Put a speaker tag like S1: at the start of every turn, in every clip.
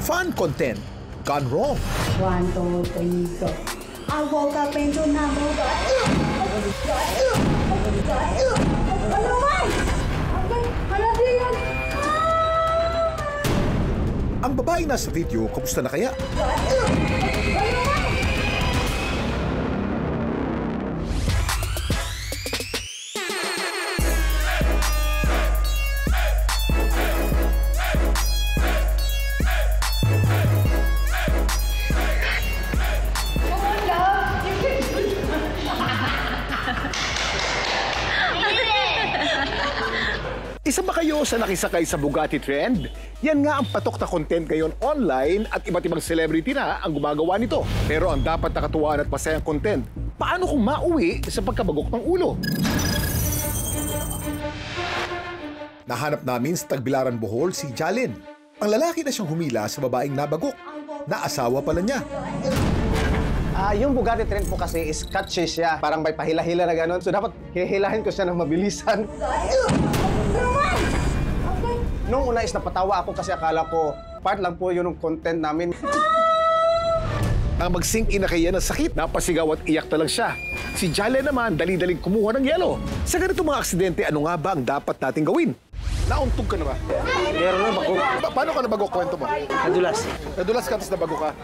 S1: Fun content gone wrong.
S2: 1, 2, 3, go. I woke up into number one. Ano naman? Ano din?
S1: Ang babaeng nasa video, kamusta na kaya? Isa ba kayo sa nakisakay sa Bugatti trend? Yan nga ang patok na content ngayon online at iba't ibang celebrity na ang gumagawa nito. Pero ang dapat nakatuwaan at masayang content, paano kung mauwi sa pagkabagok ng ulo? Nahanap namin sa Tagbilaran, Bohol si Jalen. Ang lalaki na siyang humila sa babaeng nabagok, na asawa pala niya.
S3: Yung Bugatti trend po kasi is catchy siya. Parang may pahila-hila na gano'n. So dapat hihilahin ko siya ng mabilisan. Nung una is napatawa ako kasi akala ko part lang po yun ng content namin.
S1: Nang mag-sink in na kaya ng sakit, napasigaw at iyak na lang siya. Si Jalen naman, dali-daling kumuha ng yelo. Sa ganito mga aksidente, ano nga ba ang dapat nating gawin? Nauntog ka na ba?
S3: Meron na bako.
S1: Paano ka nabagok? Kwento mo.
S3: Nadulas.
S1: Nadulas ka, tapos nabago ka.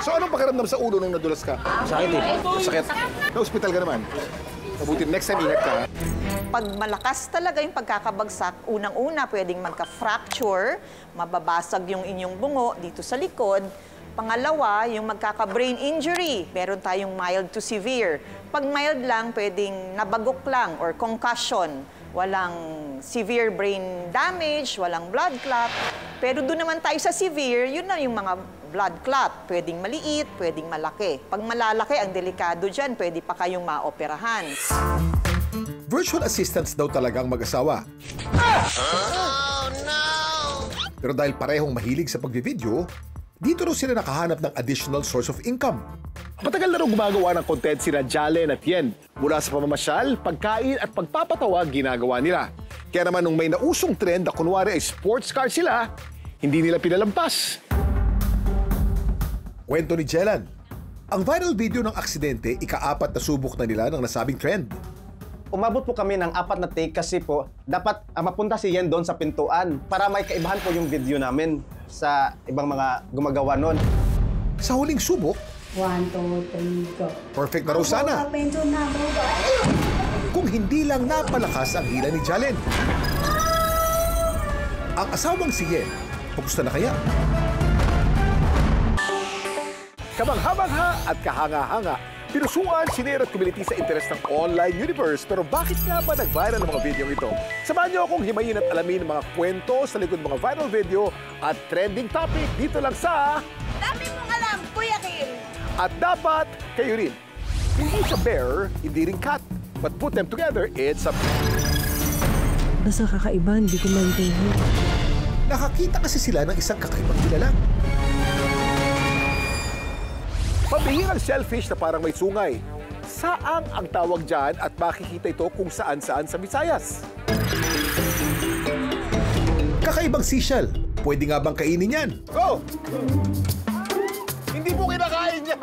S1: So anong pakiramdam sa ulo nung nadulas ka?
S3: Sakit eh.
S1: Sakit. Na-hospital ka naman. Mabuti, next time ingat ka.
S4: Pag malakas talaga yung pagkakabagsak, unang-una pwedeng magka-fracture, mababasag yung inyong bungo dito sa likod. Pangalawa, yung magkaka-brain injury. Meron tayong mild to severe. Pag mild lang, pwedeng nabagok lang or concussion. Walang severe brain damage, walang blood clot. Pero doon naman tayo sa severe, yun na yung mga blood clot. Pwedeng maliit, pwedeng malaki. Pag malalaki, ang delikado dyan, pwede pa kayong maoperahan.
S1: Virtual assistants daw talagang mag-asawa. Oh, no! Pero dahil parehong mahilig sa pagbivideo, dito raw sila nakahanap ng additional source of income. Matagal na raw gumagawa ng content sina Jalen at Yen. Mula sa pamamasyal, pagkain at pagpapatawa ginagawa nila. Kaya naman nung may nausong trend na kunwari ay sports car sila, hindi nila pinalampas. Kwento ni Jelan, ang viral video ng aksidente, ika-4 na subok na nila ng nasabing trend.
S3: Umabot po kami ng 4 na take kasi po dapat mapunta si Yen doon sa pintuan para may kaibahan po yung video namin sa ibang mga gumagawa nun.
S1: Sa huling subok,
S2: 1, 2, 3, go.
S1: perfect na raw sana.
S2: I woke up into number one.
S1: Kung hindi lang napalakas ang hila ni Jalen. Ang asawang si Yen, kamusta na kaya? Kamangha-mangha at kahanga-hanga, pinusuan, sinira at kumiliti sa interes ng online universe. Pero bakit nga ba nag-viral ang mga video ito? Samahan niyo akong himayin at alamin ang mga kwento sa likod ng mga viral video at trending topic dito lang sa...
S4: Dami mong alam, Kuya Kim!
S1: At dapat kayo rin. Hindi siya bear, hindi rin cat. But put them together, it's a...
S5: Basta kakaiba, hindi ko maintindihan.
S1: Nakakita kasi sila ng isang kakaibang kilala. Pabihirang shellfish na parang may sungay. Saan ang tawag dyan at makikita ito kung saan-saan sa Visayas? Kakaibang seashell. Pwede nga bang kainin yan? Go! Hindi mo kinakain yan!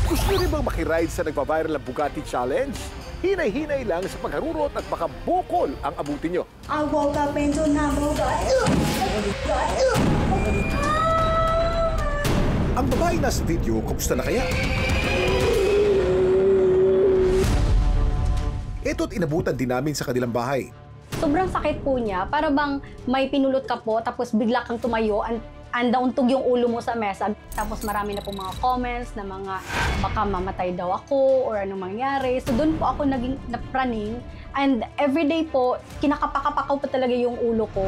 S1: Gusto niyo rin bang makiride sa nagpa-viral na Bugatti Challenge? Hinay-hinay lang sa pagharurot at baka bukol ang abutin nyo.
S2: I woke up into number one.
S1: Ang babae nasa video, kamusta na kaya? Ito't inabutan din namin sa kanilang bahay.
S6: Sobrang sakit po niya. Para bang may pinulot ka po, tapos bigla kang tumayo, andauntog yung ulo mo sa mesa. Tapos marami na po mga comments na mga baka mamatay daw ako or anong mangyari. So doon po ako naging napraning. And everyday po, kinakapakapakaw pa talaga yung ulo ko.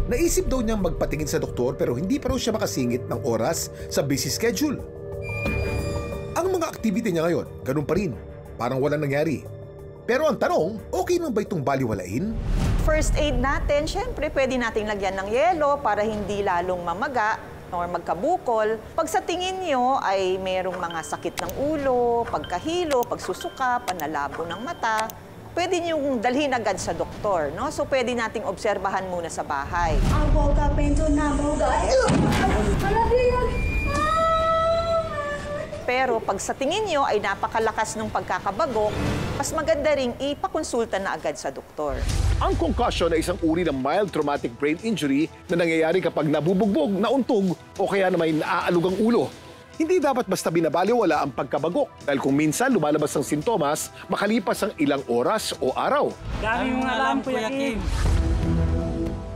S1: Naisip daw niyang magpatingin sa doktor pero hindi pa raw siya makasingit ng oras sa busy schedule. Ang mga activity niya ngayon, ganun pa rin. Parang walang nangyari. Pero ang tanong, okay man ba itong baliwalain?
S4: First aid natin, syempre pwede nating lagyan ng yelo para hindi lalong mamaga or magkabukol. Pag sa tingin nyo ay merong mga sakit ng ulo, pagkahilo, pagsusuka, panlalabo ng mata, pwede niyong dalhin agad sa doktor, no? So, pwede nating obserbahan muna sa bahay.
S2: I woke up into number guys.
S4: Pero pag sa tingin nyo ay napakalakas ng pagkakabagok, mas maganda ring ipakonsulta na agad sa doktor.
S1: Ang concussion ay isang uri ng mild traumatic brain injury na nangyayari kapag nabubugbog, nauntog o kaya na may naaalog ang ulo. Hindi dapat basta binabaliwala ang pagkabagok dahil kung minsan lumalabas ang sintomas makalipas ang ilang oras o araw.
S7: Dami mong alam, Kuya Kim.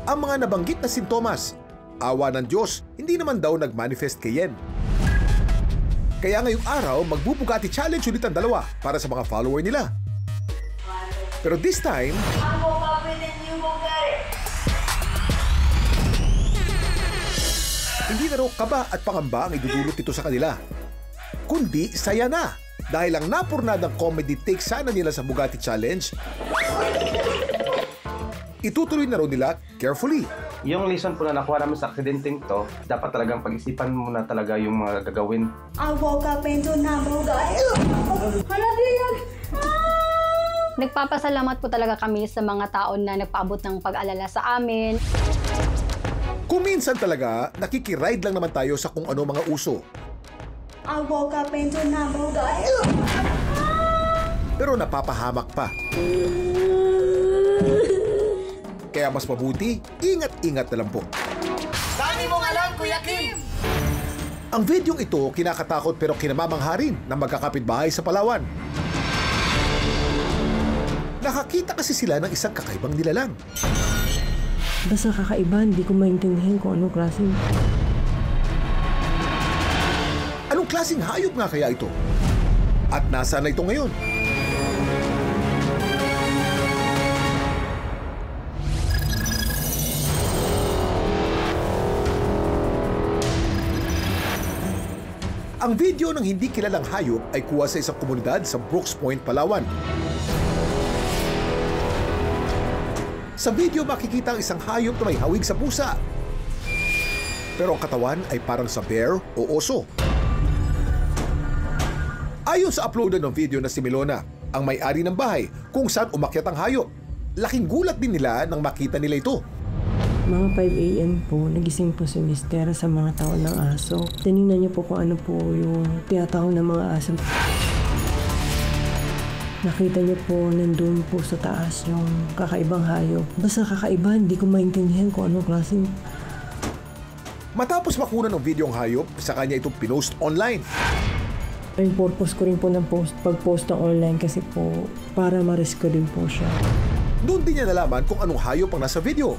S1: Ang mga nabanggit na sintomas, awa ng Diyos, hindi naman daw nag-manifest kay Yen. Kaya ngayong araw, magbubugati challenge ulit ang dalawa para sa mga follower nila. Pero this time, hindi na raw kaba at pangamba ang idudulot ito sa kanila. Kundi saya na dahil ang napurnadang comedy take sana nila sa Bugatti Challenge, itutuloy na raw nila carefully.
S3: Yung lesson po na nakuha namin sa aksidenteng to, dapat talagang pag-isipan mo na talaga yung mga gagawin.
S2: I woke up into number guys.
S6: Nagpapasalamat po talaga kami sa mga taon na nagpaabot ng pag-alala sa amin.
S1: Kung minsan talaga, nakikiride lang naman tayo sa kung ano mga uso.
S2: I woke up into number guys.
S1: Pero napapahamak pa. Kaya mas mabuti, ingat-ingat na lang po.
S7: Dami mong alam, Kuya Kim.
S1: Ang videong ito kinakatakot pero kinamamangha rin ng magkakapitbahay sa Palawan. Nakakita kasi sila ng isang kakaibang nilalang.
S5: Basta kakaiba, hindi ko maintindihan kung anong klaseng.
S1: Anong klaseng hayop nga kaya ito? At nasaan na ito ngayon? Ang video ng hindi kilalang hayop ay kuha sa isang komunidad sa Brooks Point, Palawan. Sa video makikita ang isang hayop na may hawig sa pusa. Pero ang katawan ay parang sa bear o oso. Ayon sa uploadan ng video na si Milona, ang may-ari ng bahay kung saan umakyat ang hayop. Laking gulat din nila nang makita nila ito.
S5: Mga 5 a.m. po, nagising po si Mister sa mga taon ng aso. Tinignan niyo po kung ano po yung tinatawag ng mga aso. Nakita niyo po nandun po sa taas yung kakaibang hayop. Basta kakaiba, hindi ko maintindihan kung anong klaseng.
S1: Matapos makuna ng video ang hayop, sa kanya itong pinost online.
S5: Yung purpose ko rin po ng pag-post ng online kasi po para ma-rescue din po siya.
S1: Doon din niya nalaman kung anong hayop ang nasa video.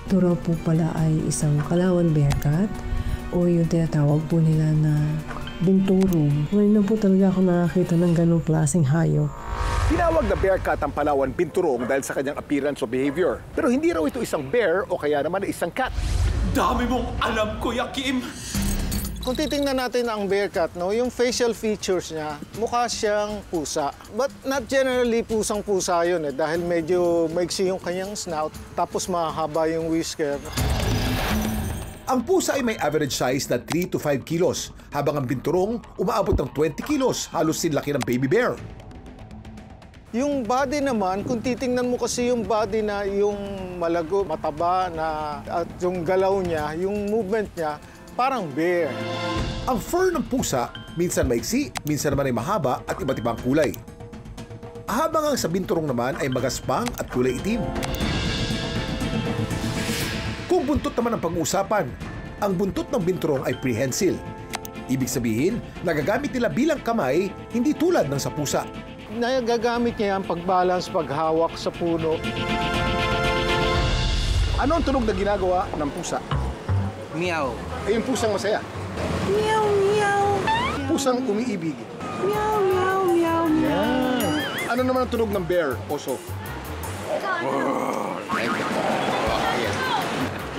S5: Ito raw po pala ay isang Palawan bearcat o yung tinatawag po nila na binturong. Ngayon na po talaga ako nakakita ng ganong klaseng hayop.
S1: Tinawag na bearcat ang Palawan binturong dahil sa kanyang appearance o behavior. Pero hindi raw ito isang bear o kaya naman isang cat.
S7: Dami mong alam, Kuya Kim.
S8: Kung titingnan natin ang bearcat, no, yung facial features niya, mukha siyang pusa. But not generally pusang-pusa yun dahil medyo maigsi yung kanyang snout, tapos mahaba yung whisker.
S1: Ang pusa ay may average size na 3 to 5 kilos, habang ang binturong umaabot ng 20 kilos, halos sinlaki ng baby bear.
S8: Yung body naman, kung titingnan mo kasi yung body na yung malago, mataba na, at yung galaw niya, yung movement niya, parang bear.
S1: Ang fur ng pusa, minsan maiksi, minsan naman ay mahaba at iba't ibang kulay. Habang ang sa binturong naman ay magaspang at kulay itim. Kung buntot naman ang pag-uusapan, ang buntot ng binturong ay prehensile. Ibig sabihin, nagagamit nila bilang kamay, hindi tulad ng sa pusa.
S8: Nagagamit niya yan pag-balance, paghawak sa puno.
S1: Ano ang tunog na ginagawa ng pusa?
S7: Meow.
S1: Ay yung pusang masaya.
S5: Meow, meow.
S1: Pusang umiibig.
S5: Meow, meow, meow, meow.
S1: Ano naman ang tunog ng bear, oso?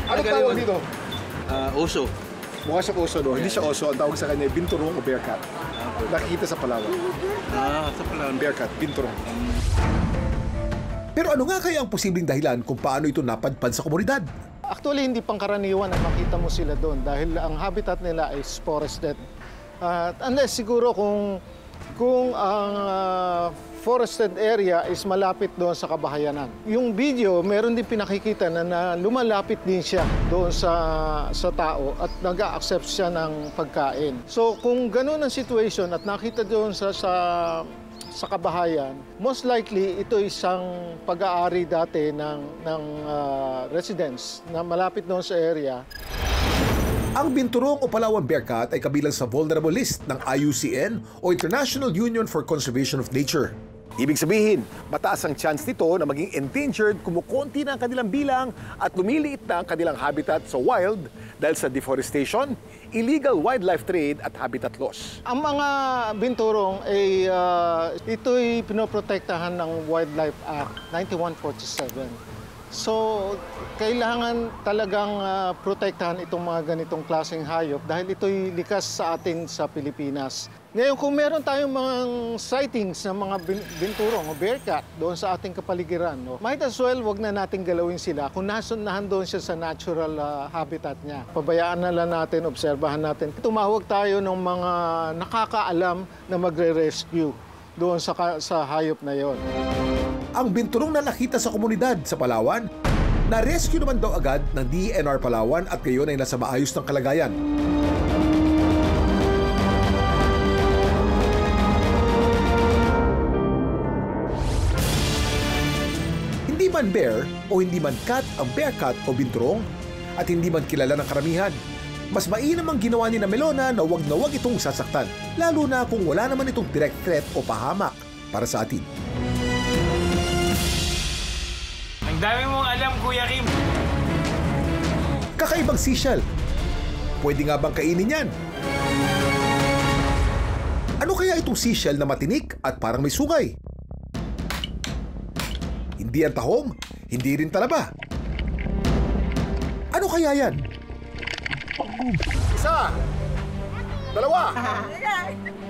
S1: Ano tawag dito?
S7: Oso.
S1: Mukha siyang oso, no? Hindi siya oso. Ang tawag sa kanya, binturong o bearcat. Nakikita sa Palawan.
S7: Sa Palawan.
S1: Bearcat, binturong. Pero ano nga kaya ang posibleng dahilan kung paano ito napadpad sa komunidad?
S8: Actually, hindi pangkaraniwan na makita mo sila doon dahil ang habitat nila is forested. Unless siguro kung ang forested area is malapit doon sa kabahayanan. Yung video, meron din pinakikita na lumalapit din siya doon sa tao at nag-a-accept siya ng pagkain. So kung ganun ang situation at nakita doon sa kabahayan, most likely ito isang pag-aari dati ng residents na malapit doon sa area.
S1: Ang binturong o Palawan bearcat ay kabilang sa vulnerable list ng IUCN o International Union for Conservation of Nature. Ibig sabihin, mataas ang chance nito na maging endangered, kumukonti na ang kanilang bilang at lumiliit na ang kanilang habitat sa wild dahil sa deforestation, illegal wildlife trade at habitat loss.
S8: Ang mga binturong ay ito'y pinoprotektahan ng Wildlife Act 9147. So, kailangan talagang protektahan itong mga ganitong klaseng hayop dahil ito'y likas sa atin sa Pilipinas. Ngayon, kung meron tayong mga sightings ng mga binturong o bearcat doon sa ating kapaligiran, might as well wag na natin galawin sila kung nasundahan doon siya sa natural habitat niya. Pabayaan na lang natin, obserbahan natin. Tumawag tayo ng mga nakakaalam na magre-rescue doon sa hayop na yon.
S1: Ang binturong na nakita sa komunidad sa Palawan, na-rescue naman daw agad ng DENR Palawan at ngayon ay nasa maayos ng kalagayan. Hindi man bear o hindi man cat ang bearcat o binturong at hindi man kilala ng karamihan, mas mainam ang ginawa ni Melona na wag itong sasaktan, lalo na kung wala naman itong direct threat o pahamak para sa atin.
S9: Ang dami mong alam, Kuya Kim.
S1: Kakaibang seashell. Pwede nga bang kainin yan? Ano kaya itong seashell na matinik at parang may sungay? Hindi yan tahong, hindi rin talaba. Ano kaya yan? Isa! Dalawa!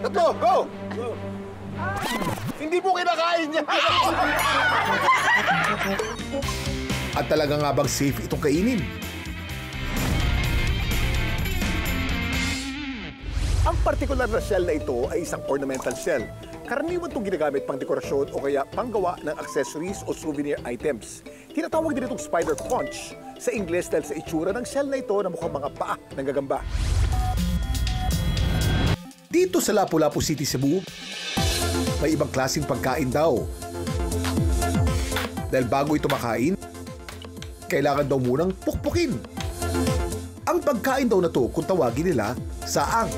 S1: Tatlo! Go! Hindi mo kinakain niya! At talaga nga bang safe itong kainin? Ang partikular na shell na ito ay isang ornamental shell. Karaniwan itong ginagamit pang dekorasyon o kaya panggawa ng accessories o souvenir items. Tinatawag din itong spider conch sa Ingles dahil sa itsura ng shell na ito na mukhang mga paa ng gagamba. Dito sa Lapu-Lapu City, Cebu, may ibang klaseng pagkain daw. Dahil bago ito makain, kailangan daw munang pukpukin. Ang pagkain daw na to kung tawagin nila saang.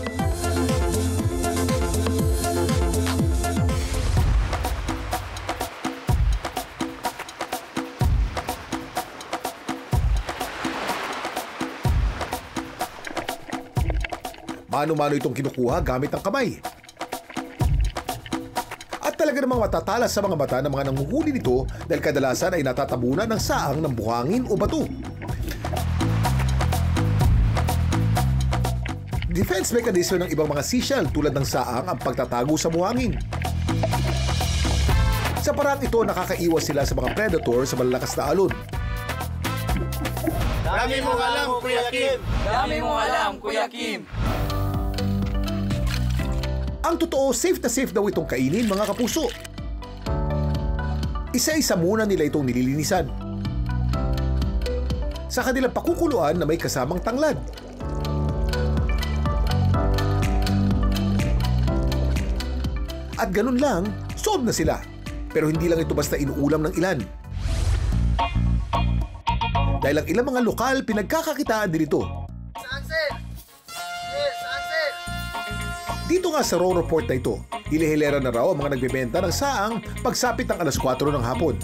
S1: Mano-mano itong kinukuha gamit ang kamay. At talaga namang matatalas sa mga mata ng mga nanguhuli nito dahil kadalasan ay natatabunan ng saang ng buhangin o bato. Defense mechanism ng ibang mga seashell tulad ng saang ang pagtatago sa buhangin. Sa parang ito, nakakaiwas sila sa mga predator sa malalakas na alon.
S9: Dami mong alam, Kuya Kim. Dami mong alam, Kuya Kim.
S1: Ang totoo, safe na safe daw itong kainin, mga kapuso. Isa-isa muna nila itong nililinisan. Sa kanilang pakukuluan na may kasamang tanglad. At ganun lang, solve na sila. Pero hindi lang ito basta inuulam ng ilan. Dahil ang ilang mga lokal, pinagkakakitaan din ito. Dito nga sa Roro Port na ito, hilihilera na raw ang mga nagbebenta ng saang pagsapit ng alas 4 ng hapon.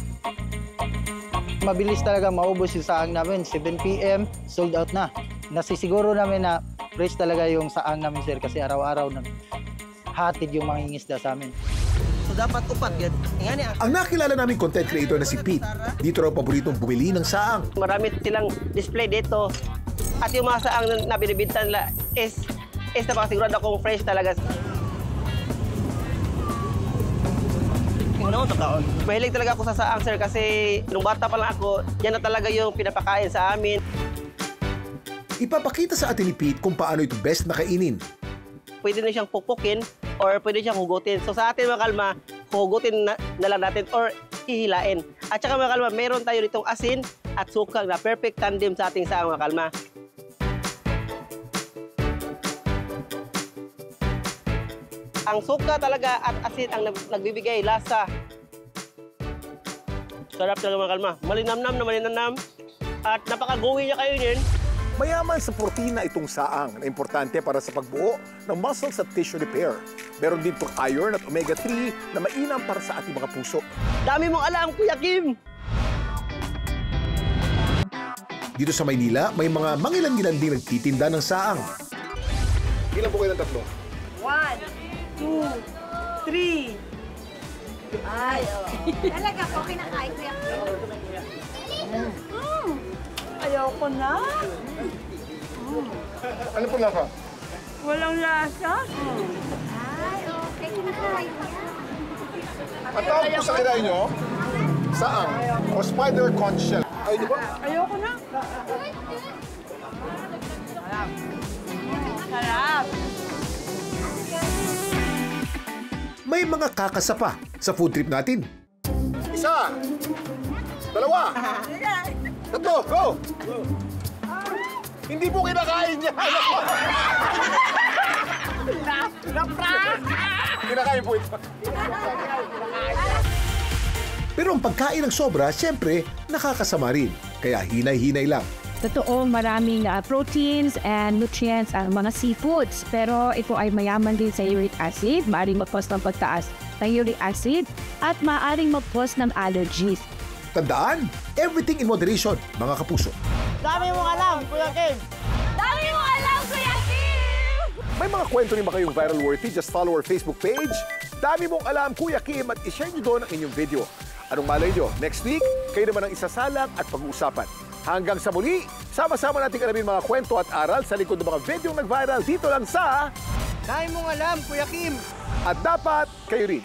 S10: Mabilis talaga maubos yung saang namin. 7 PM, sold out na. Nasisiguro namin na fresh talaga yung saang namin, sir, kasi araw-araw na hatid yung mga ingisda sa amin.
S11: So dapat upat yan.
S1: Ang nakilala naming content creator na si Pete, dito raw paboritong bumili ng saang.
S11: Marami silang display dito. At yung mga saang na binibinta nila is napakasigurado akong fresh talaga. Ano ito taon? Mahilig talaga ako sa saang, sir, kasi nung bata pa lang ako, yan na talaga yung pinapakain sa amin.
S1: Ipapakita sa atin ni Pete kung paano ito best na kainin.
S11: Pwede na siyang pupukin or pwede siyang hugutin. So sa atin mga kalma, hugutin na lang natin or hihilain. At saka mga kalma, meron tayo ditong asin at suka na perfect tandem sa ating saang mga kalma. Ang suka talaga at asin ang nagbibigay lasa. Sarap talaga mga kalma. Malinamnam na malinamnam. At napaka-gooey niya kayo niyan.
S1: Mayaman sa protina itong saang na importante para sa pagbuo ng muscles at tissue repair. Meron din itong iron at omega-3 na mainam para sa ating mga puso.
S11: Dami mong alam, Kuya Kim!
S1: Dito sa Maynila, may mga mangilan-gilanding nagtitinda ng saang. Ilan po kayo ng tatlo?
S2: 1, 2, 3. Ay, talaga po kinakain ko yan. Ayoko na.
S1: Ano po lasa?
S2: Walang lasa. Ay, okay. Kinakain ko yan.
S1: Ang tawag po sa kinain nyo, saang o spider conch shell. Ay, di ba?
S2: Ayoko na. Sarap.
S1: May mga kakasapa sa food trip natin. Isa, dalawa, tatlo, go! Hindi po kinakain niya. Kinakain po ito. Pero ang pagkain ng sobra, siyempre, nakakasama rin. Kaya hinay-hinay lang.
S12: Totoo, maraming proteins and nutrients ang mga seafoods. Pero ito ay mayaman din sa uric acid, maaaring mag-cause ng pagtaas ng uric acid at maaaring mag-cause ng allergies.
S1: Tandaan, everything in moderation, mga kapuso.
S11: Dami mong alam, Kuya Kim!
S2: Dami mong alam, Kuya Kim!
S1: May mga kwento rin ba kayong viral worthy? Just follow our Facebook page. Dami mong alam, Kuya Kim, at ishare nyo doon ang inyong video. Anong malay nyo? Next week, kayo naman ang isasalang at pag-uusapan. Hanggang sa muli, sama-sama natin alamin mga kwento at aral sa likod ng mga videong nag-viral dito lang sa
S10: Dami mong alam, Kuya Kim!
S1: At dapat kayo rin.